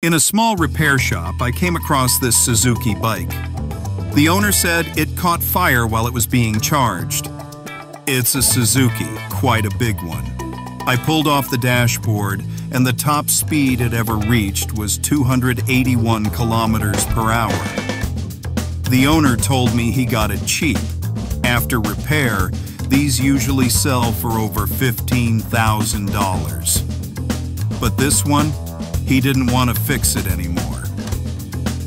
In a small repair shop, I came across this Suzuki bike. The owner said it caught fire while it was being charged. It's a Suzuki, quite a big one. I pulled off the dashboard, and the top speed it ever reached was 281 kilometers per hour. The owner told me he got it cheap. After repair, these usually sell for over $15,000. But this one, he didn't want to fix it anymore.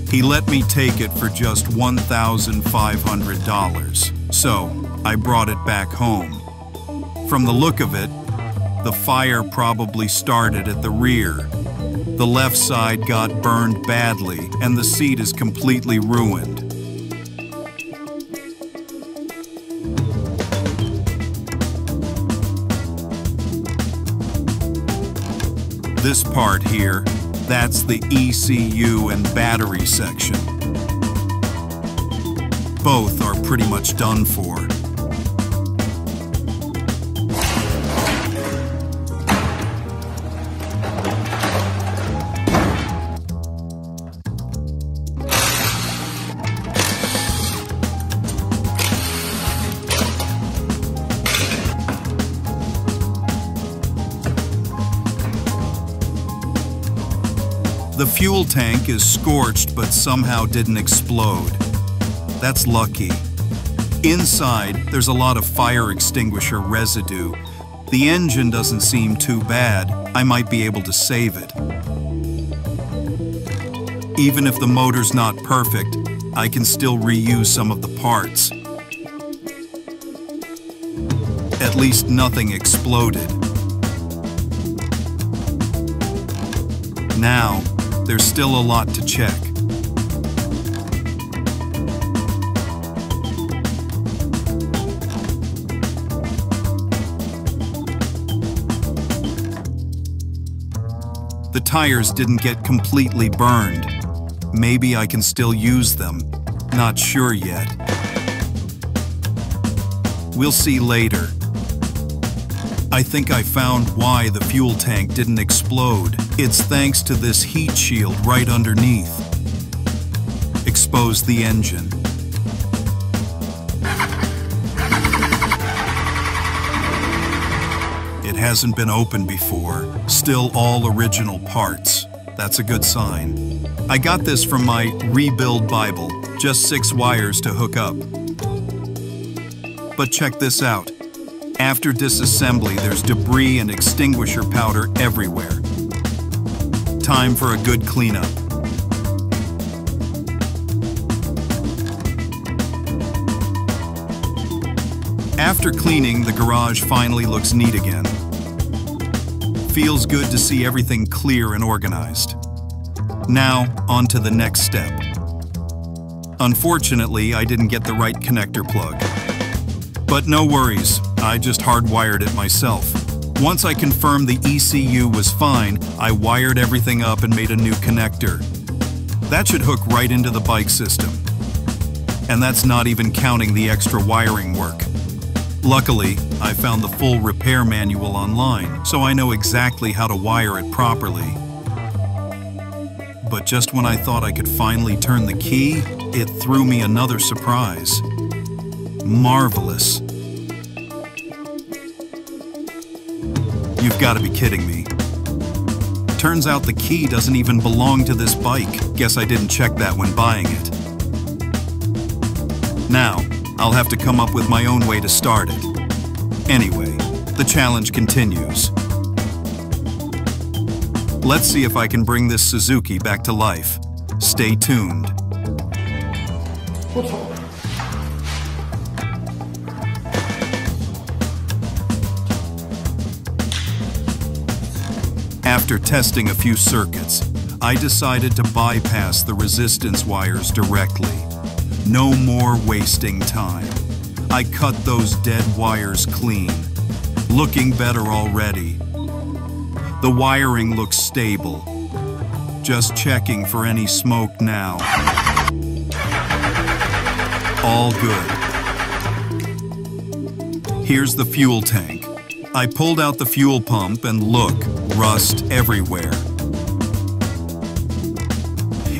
He let me take it for just $1,500, so I brought it back home. From the look of it, the fire probably started at the rear. The left side got burned badly, and the seat is completely ruined. This part here, that's the ECU and battery section. Both are pretty much done for. The fuel tank is scorched but somehow didn't explode. That's lucky. Inside, there's a lot of fire extinguisher residue. The engine doesn't seem too bad. I might be able to save it. Even if the motor's not perfect, I can still reuse some of the parts. At least nothing exploded. Now, there's still a lot to check. The tires didn't get completely burned. Maybe I can still use them. Not sure yet. We'll see later. I think I found why the fuel tank didn't explode. It's thanks to this heat shield right underneath. Expose the engine. It hasn't been opened before. Still all original parts. That's a good sign. I got this from my rebuild Bible. Just 6 wires to hook up. But check this out. After disassembly, there's debris and extinguisher powder everywhere. Time for a good cleanup. After cleaning, the garage finally looks neat again. Feels good to see everything clear and organized. Now, on to the next step. Unfortunately, I didn't get the right connector plug. But no worries, I just hardwired it myself. Once I confirmed the ECU was fine, I wired everything up and made a new connector. That should hook right into the bike system. And that's not even counting the extra wiring work. Luckily, I found the full repair manual online, so I know exactly how to wire it properly. But just when I thought I could finally turn the key, it threw me another surprise. Marvelous. You've got to be kidding me. Turns out the key doesn't even belong to this bike. Guess I didn't check that when buying it. Now, I'll have to come up with my own way to start it. Anyway, the challenge continues. Let's see if I can bring this Suzuki back to life. Stay tuned. After testing a few circuits, I decided to bypass the resistance wires directly. No more wasting time. I cut those dead wires clean. Looking better already. The wiring looks stable. Just checking for any smoke now. All good. Here's the fuel tank. I pulled out the fuel pump and look, rust everywhere.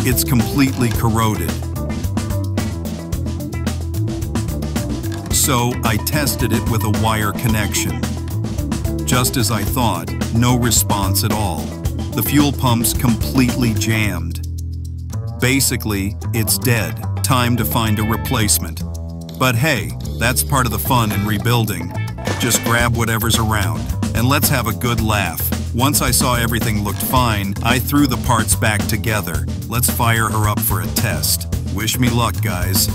It's completely corroded. So I tested it with a wire connection. Just as I thought, no response at all. The fuel pump's completely jammed. Basically, it's dead. Time to find a replacement. But hey, that's part of the fun in rebuilding. Just grab whatever's around, and let's have a good laugh. Once I saw everything looked fine, I threw the parts back together. Let's fire her up for a test. Wish me luck, guys.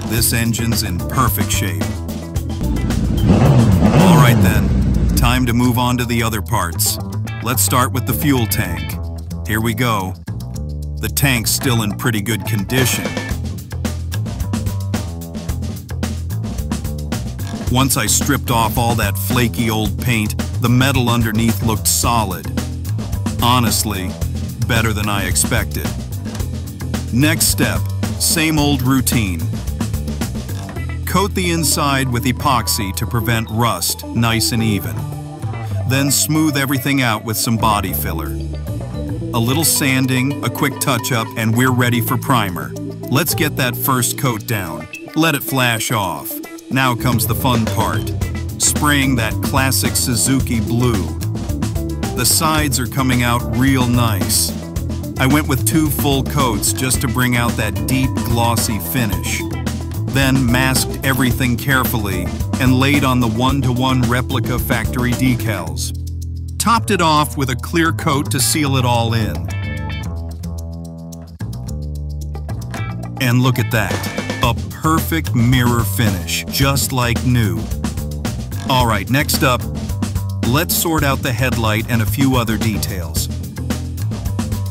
This engine's in perfect shape. All right then, time to move on to the other parts. Let's start with the fuel tank. Here we go. The tank's still in pretty good condition. Once I stripped off all that flaky old paint, the metal underneath looked solid. Honestly, better than I expected. Next step, same old routine. Coat the inside with epoxy to prevent rust, nice and even. Then smooth everything out with some body filler. A little sanding, a quick touch-up, and we're ready for primer. Let's get that first coat down. Let it flash off. Now comes the fun part. Spraying that classic Suzuki blue. The sides are coming out real nice. I went with 2 full coats just to bring out that deep, glossy finish. Then masked everything carefully and laid on the 1-to-1 replica factory decals. Topped it off with a clear coat to seal it all in. And look at that, a perfect mirror finish, just like new. All right, next up, let's sort out the headlight and a few other details.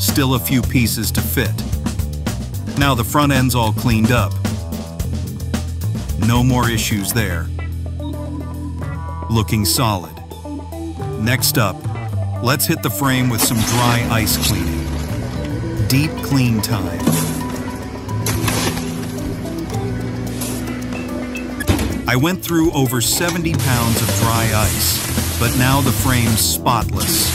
Still a few pieces to fit. Now the front end's all cleaned up. No more issues there. Looking solid. Next up, let's hit the frame with some dry ice cleaning. Deep clean time. I went through over 70 pounds of dry ice, but now the frame's spotless.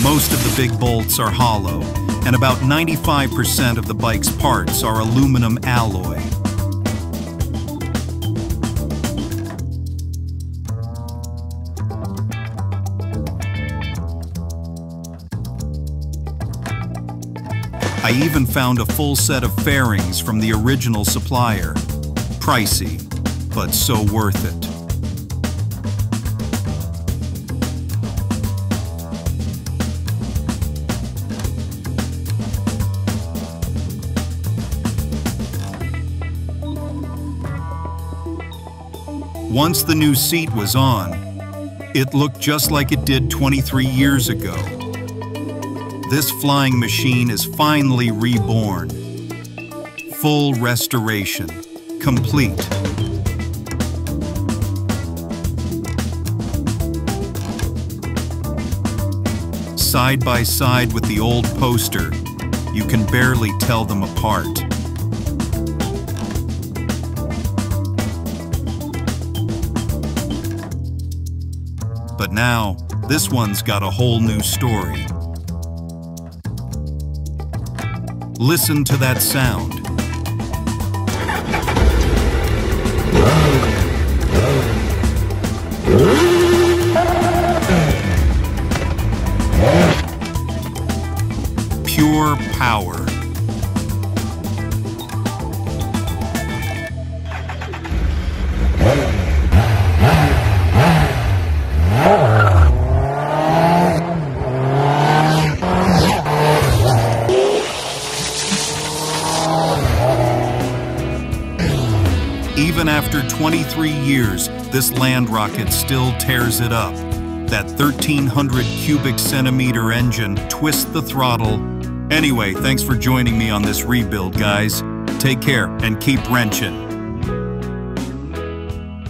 Most of the big bolts are hollow, and about 95% of the bike's parts are aluminum alloy. I even found a full set of fairings from the original supplier. Pricey, but so worth it. Once the new seat was on, it looked just like it did 23 years ago. This flying machine is finally reborn. Full restoration, complete. Side by side with the old poster, you can barely tell them apart. But now, this one's got a whole new story. Listen to that sound. Pure power. Even after 23 years, this land rocket still tears it up. That 1,300 cubic centimeter engine twists the throttle. Anyway, thanks for joining me on this rebuild, guys. Take care and keep wrenching.